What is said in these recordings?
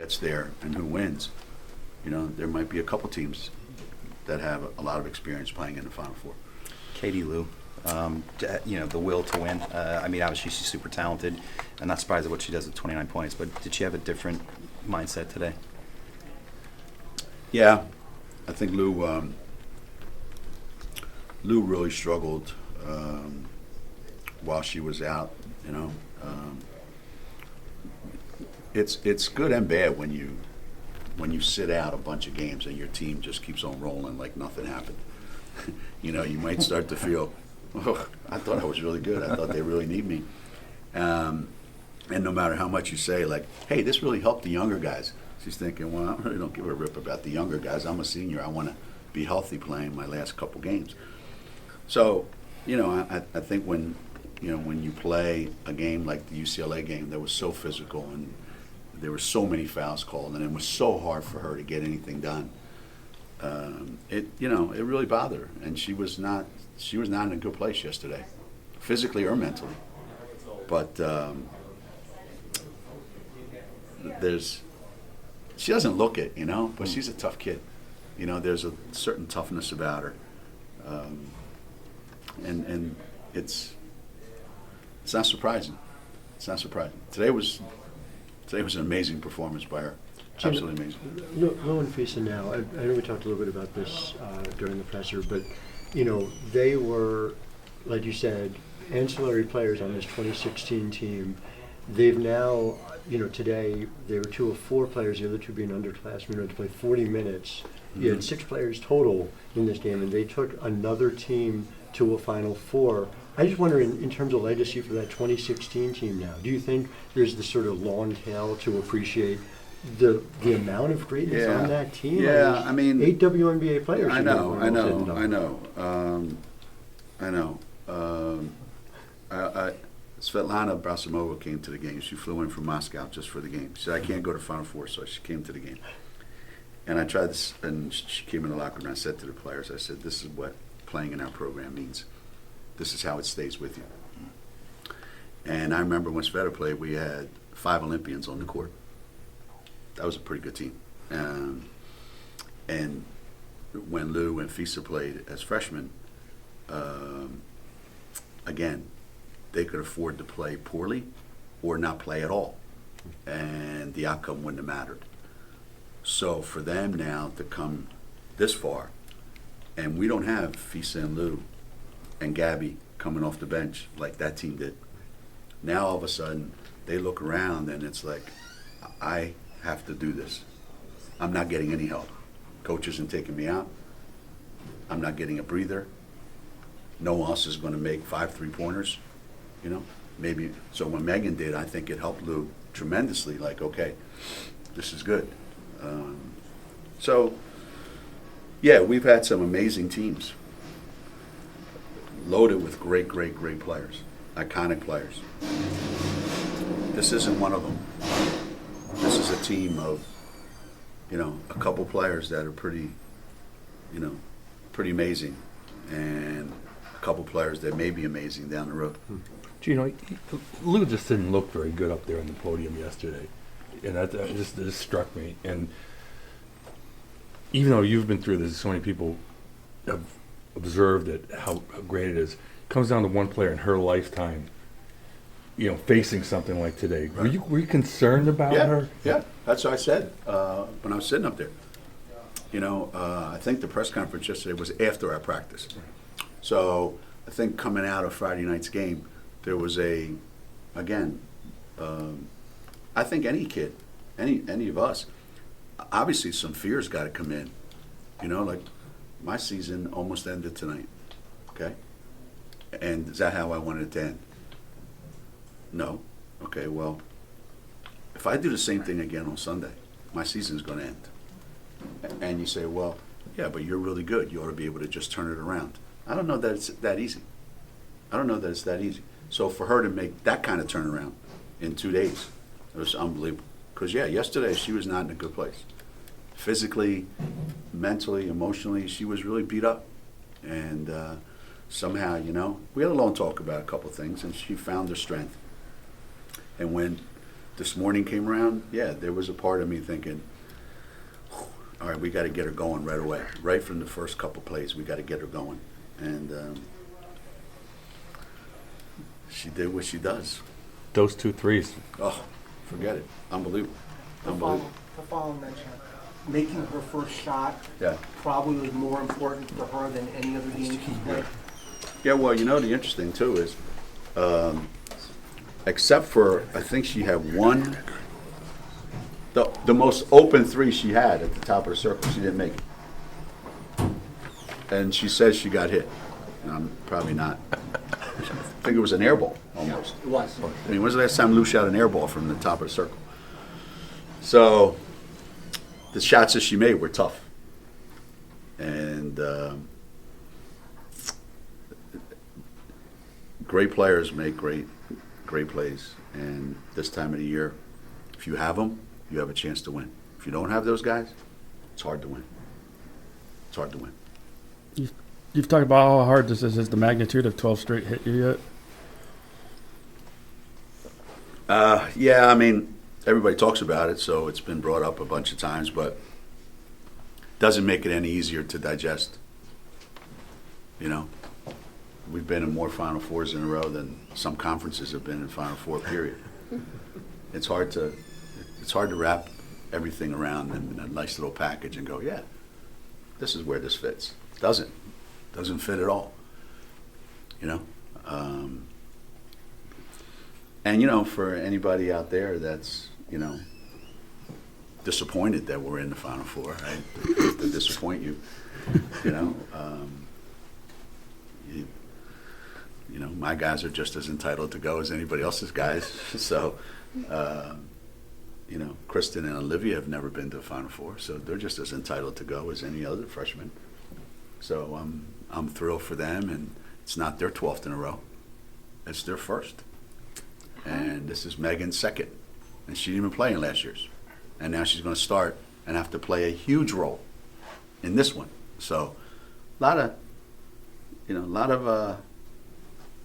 gets there and who wins. There might be a couple teams that have a lot of experience playing in the Final Four. Katie Lou, the will to win. Obviously she's super talented. I'm not surprised at what she does with 29 points, but did she have a different mindset today? Yeah, I think Lou really struggled while she was out. It's good and bad when you sit out a bunch of games and your team just keeps on rolling like nothing happened. You might start to feel, oh, I thought I was really good. I thought they really need me. And no matter how much you say, like, hey, this really helped the younger guys, she's thinking, well, I really don't give a rip about the younger guys. I'm a senior. I want to be healthy playing my last couple games. So, I think when you play a game like the UCLA game that was so physical and there were so many fouls called and it was so hard for her to get anything done, it really bothered her. And she was not in a good place yesterday, physically or mentally. But she doesn't look it, but she's a tough kid. There's a certain toughness about her. And it's not surprising. It's not surprising. Today was an amazing performance by her. Absolutely amazing. No FISA now. I know we talked a little bit about this during the presser, but they were, like you said, ancillary players on this 2016 team. They've now, today they were 2 of 4 players, the other 2 being underclassmen, to play 40 minutes. Mm-hmm. You had 6 players total in this game, and they took another team to a Final Four. I just wonder, in terms of legacy for that 2016 team now, do you think there's this sort of long tail to appreciate the amount of greatness on that team? Yeah, 8 WNBA players. I know. Svetlana Brasimova came to the game. She flew in from Moscow just for the game. She said, I can't go to Final Four, so she came to the game. And I tried this, and she came in the locker room, and I said to the players, I said, this is what playing in our program means. This is how it stays with you. And I remember when Sveta played, we had 5 Olympians on the court. That was a pretty good team. And when Lou and FISA played as freshmen, again, they could afford to play poorly or not play at all. And the outcome wouldn't have mattered. So for them now to come this far, and we don't have FISA and Lou and Gabby coming off the bench like that team did. Now all of a sudden they look around and it's like, I have to do this. I'm not getting any help. Coach isn't taking me out. I'm not getting a breather. No one else is going to make 5 3-pointers. Maybe. So when Megan did, I think it helped Lou tremendously. Like, okay, this is good. So, yeah, we've had some amazing teams, loaded with great players, iconic players. This isn't one of them. This is a team of, a couple players that are pretty amazing, and a couple players that may be amazing down the road. Geno, Lou just didn't look very good up there on the podium yesterday, and that just struck me. And even though you've been through this, so many people have observed it, how great it is. It comes down to one player in her lifetime, facing something like today. Right. Were you concerned about her? Yeah, that's what I said when I was sitting up there. I think the press conference yesterday was after our practice. So I think coming out of Friday night's game, there was I think any kid, any of us, obviously some fears got to come in. Like my season almost ended tonight, okay? And is that how I wanted it to end? No. Okay, well, if I do the same thing again on Sunday, my season's going to end. And you say, well, yeah, but you're really good. You ought to be able to just turn it around. I don't know that it's that easy. So for her to make that kind of turnaround in 2 days, it was unbelievable. Because, yesterday she was not in a good place. Physically, mentally, emotionally, she was really beat up. And somehow, we had a long talk about a couple of things, and she found her strength. And when this morning came around, yeah, there was a part of me thinking, all right, we got to get her going right away. Right from the first couple plays, we got to get her going. And she did what she does. Those 2 threes. Oh, forget it. Unbelievable. To follow mention, making her first shot Yeah. probably was more important for her than any other game she's played. Yeah, well, you know, the interesting, too, is except for, I think she had one, the most open three she had at the top of the circle, she didn't make it. And she says she got hit. And I'm probably not. I think it was an air ball, almost. It was. I mean, when's the last time Lou shot an air ball from the top of the circle? So, the shots that she made were tough. And great players make great plays. And this time of the year, if you have them, you have a chance to win. If you don't have those guys, it's hard to win. It's hard to win. You've talked about how hard this is. Has the magnitude of 12 straight hit you yet? Yeah, I mean, everybody talks about it, so it's been brought up a bunch of times, but doesn't make it any easier to digest. You know, we've been in more Final Fours in a row than some conferences have been in Final Four, period. It's hard to wrap everything around in a nice little package and go, yeah, this is where this fits. Doesn't fit at all. You know? And, you know, for anybody out there that's, you know, disappointed that we're in the Final Four, right? To disappoint you, you know. You know, my guys are just as entitled to go as anybody else's guys. So, you know, Kristen and Olivia have never been to the Final Four, so they're just as entitled to go as any other freshman. So I'm thrilled for them, and it's not their 12th in a row. It's their first. And this is Megan's second. And she didn't even play in last year's. And now she's going to start and have to play a huge role in this one. So a lot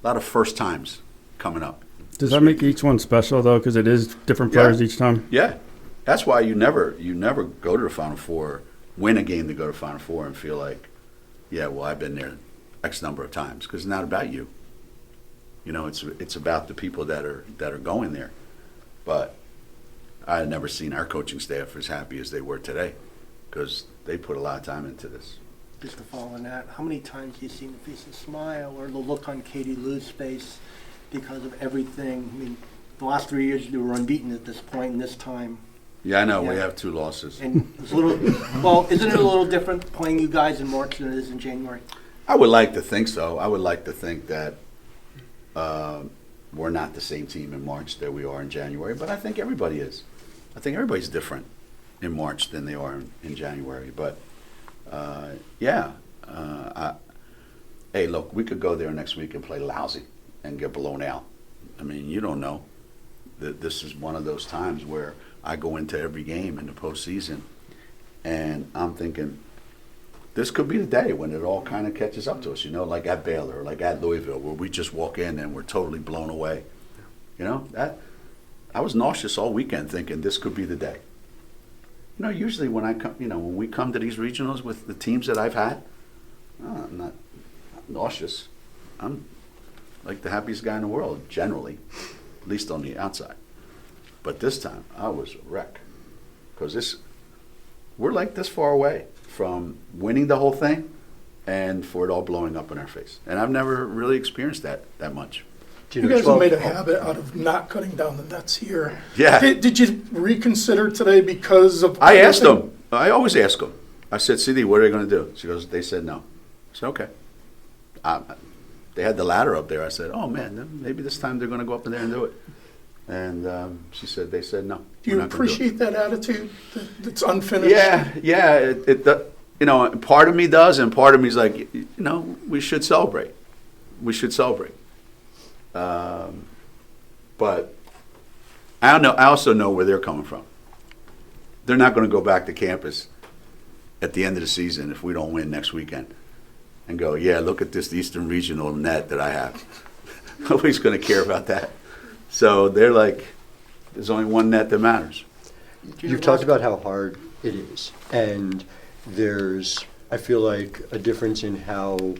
of first times coming up. Does that make each one special, though, because it is different players each time? Yeah. That's why you never go to the Final Four, win a game to go to the Final Four and feel like, yeah, well, I've been there X number of times, because it's not about you. You know, it's about the people that are going there. But I had never seen our coaching staff as happy as they were today, because they put a lot of time into this. Just to follow on that, how many times have you seen the face of smile or the look on Katie Lou's face because of everything? I mean, the last 3 years you were unbeaten at this point, and this time. Yeah, I know. We Yeah. have 2 losses. And it's a little, well, isn't it a little different playing you guys in March than it is in January? I would like to think so. I would like to think that we're not the same team in March that we are in January, but I think everybody is. I think everybody's different in March than they are in January. But, hey, look, we could go there next week and play lousy and get blown out. I mean, you don't know. This is one of those times where I go into every game in the postseason, and I'm thinking, this could be the day when it all kind of catches up to us, you know, like at Baylor, like at Louisville, where we just walk in and we're totally blown away. You know, I was nauseous all weekend thinking this could be the day. You know, usually when when we come to these regionals with the teams that I've had, I'm not nauseous. I'm like the happiest guy in the world, generally, at least on the outside. But this time, I was a wreck, because we're like this far away from winning the whole thing and for it all blowing up in our face. And I've never really experienced that much. You guys have made a habit out of not cutting down the nets here. Yeah. Did you reconsider today because of... I asked them. I always ask them. I said, CD, what are they going to do? She goes, they said no. I said, okay. They had the ladder up there. I said, oh, man, then maybe this time they're going to go up in there and do it. And she said, they said no. Do you appreciate that attitude that's unfinished? Yeah. You know, part of me does, and part of me is like, you know, we should celebrate. But I also know where they're coming from. They're not going to go back to campus at the end of the season if we don't win next weekend and go, yeah, look at this Eastern Regional net that I have. Nobody's going to care about that. So they're like, There's only one net that matters. You've talked about how hard it is, and there's, I feel like, a difference in how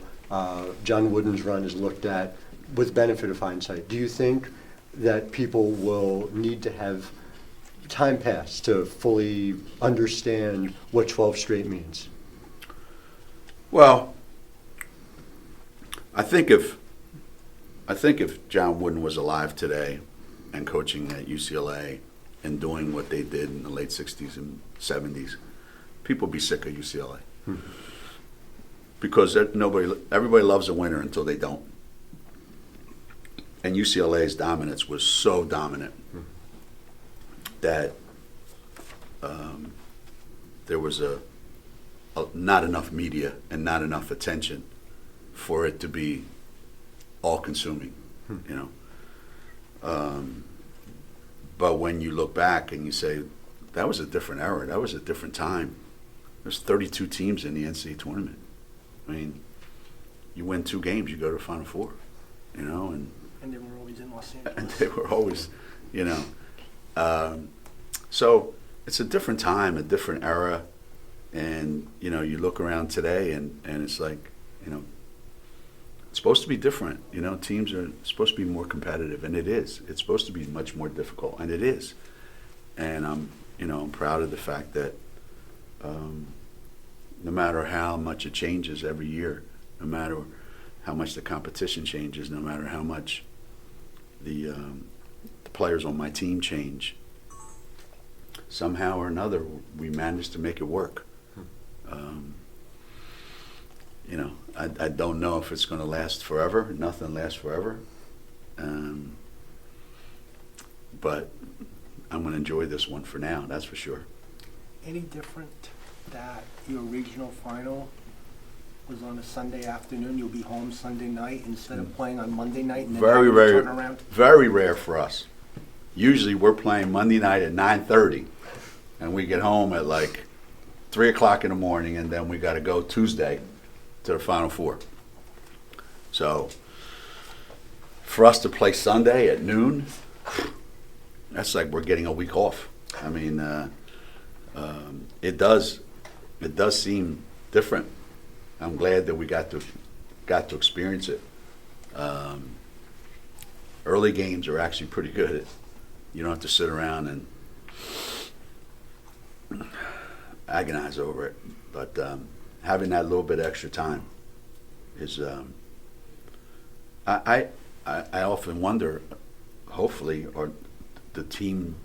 John Wooden's run is looked at with benefit of hindsight. Do you think that people will need to have time pass to fully understand what 12 straight means? Well, I think if John Wooden was alive today and coaching at UCLA and doing what they did in the late 60s and 70s, people would be sick of UCLA. Because everybody loves a winner until they don't. And UCLA's dominance was so dominant that there was not enough media and not enough attention for it to be all-consuming, you know. But when you look back and you say, that was a different era, that was a different time. There's 32 teams in the NCAA tournament. I mean, you win 2 games, you go to the Final Four, you know, and they were always in Los and Angeles. they were always, you know. So it's a different time, a different era, and, you know, you look around today and it's like, you know, it's supposed to be different. You know, teams are supposed to be more competitive, and it is. It's supposed to be much more difficult, and it is. And I'm proud of the fact that no matter how much it changes every year, no matter how much the competition changes, no matter how much the players on my team change, somehow or another we managed to make it work. You know, I don't know if it's going to last forever. Nothing lasts forever. But I'm going to enjoy this one for now, that's for sure. Any different that your regional final was on a Sunday afternoon, you'll be home Sunday night instead of playing on Monday night and then Very having to rare, turn around? very rare for us. Usually we're playing Monday night at 9:30, and we get home at like 3 o'clock in the morning, and then we got to go Tuesday to the Final Four. So for us to play Sunday at noon, that's like we're getting a week off. I mean, it does seem different. I'm glad that we got to experience it. Early games are actually pretty good. You don't have to sit around and agonize over it. But having that little bit of extra time is, I often wonder, hopefully, or the team,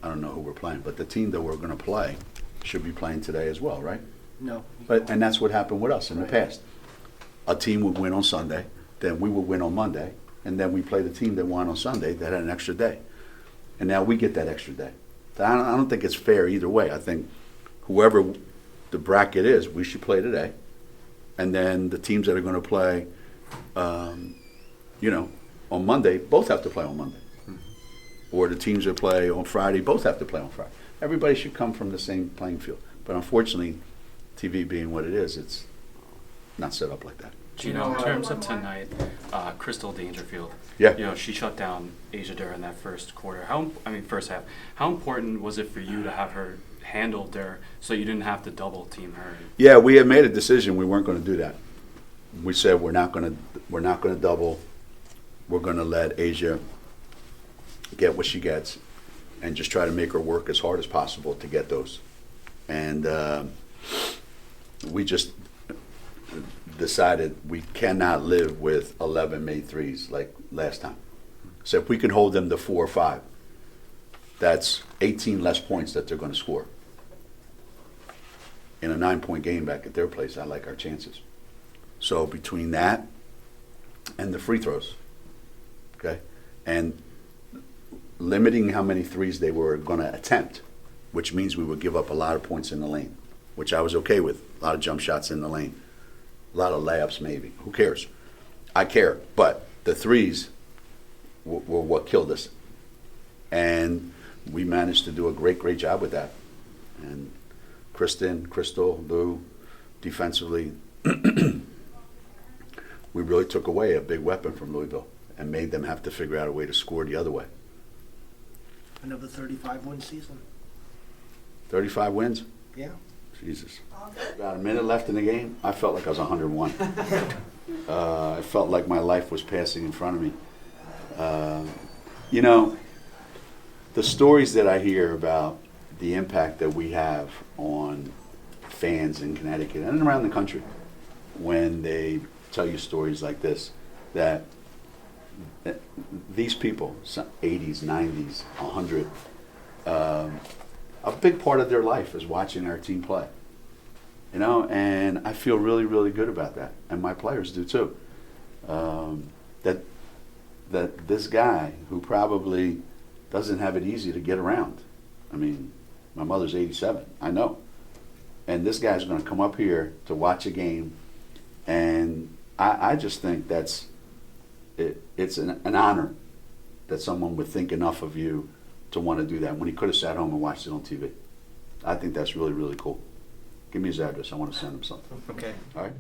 I don't know who we're playing, but the team that we're going to play should be playing today as well, right? No. And that's what happened with us in the past. A team would win on Sunday, then we would win on Monday, and then we play the team that won on Sunday that had an extra day. And now we get that extra day. I don't think it's fair either way. I think whoever the bracket is, we should play today. And then the teams that are going to play, you know, on Monday, both have to play on Monday. Or the teams that play on Friday, both have to play on Friday. Everybody should come from the same playing field. But unfortunately, TV being what it is, it's not set up like that. Geno, in terms of tonight, Crystal Dangerfield, Yeah. you know, she shut down Asia during that first quarter. First half. How important was it for you to have her handled there so you didn't have to double team her? Yeah, we had made a decision we weren't going to do that. We said we're not going to double. We're going to let Asia get what she gets and just try to make her work as hard as possible to get those. And we just decided we cannot live with 11 made threes like last time. So if we can hold them to 4 or 5, that's 18 less points that they're going to score. In a 9-point game back at their place, I like our chances. So between that and the free throws, okay, and limiting how many threes they were going to attempt, which means we would give up a lot of points in the lane, which I was okay with. A lot of jump shots in the lane. A lot of layups maybe. Who cares? I care. But the threes were what killed us. And we managed to do a great job with that. And Crystal, Lou, defensively, we really took away a big weapon from Louisville and made them have to figure out a way to score the other way. Another 35-win season. 35 wins? Yeah. Jesus. About a minute left in the game, I felt like I was 101. I felt like my life was passing in front of me. You know, the stories that I hear about the impact that we have on fans in Connecticut and around the country when they tell you stories like this, that these people, 80s, 90s, 100, a big part of their life is watching our team play. You know, and I feel really, really good about that, and my players do too. That this guy who probably doesn't have it easy to get around. I mean, my mother's 87, I know. And this guy's going to come up here to watch a game, and I just think it's an honor that someone would think enough of you to want to do that when he could have sat home and watched it on TV. I think that's really, really cool. Give me his address. I want to send him something. Okay. All right?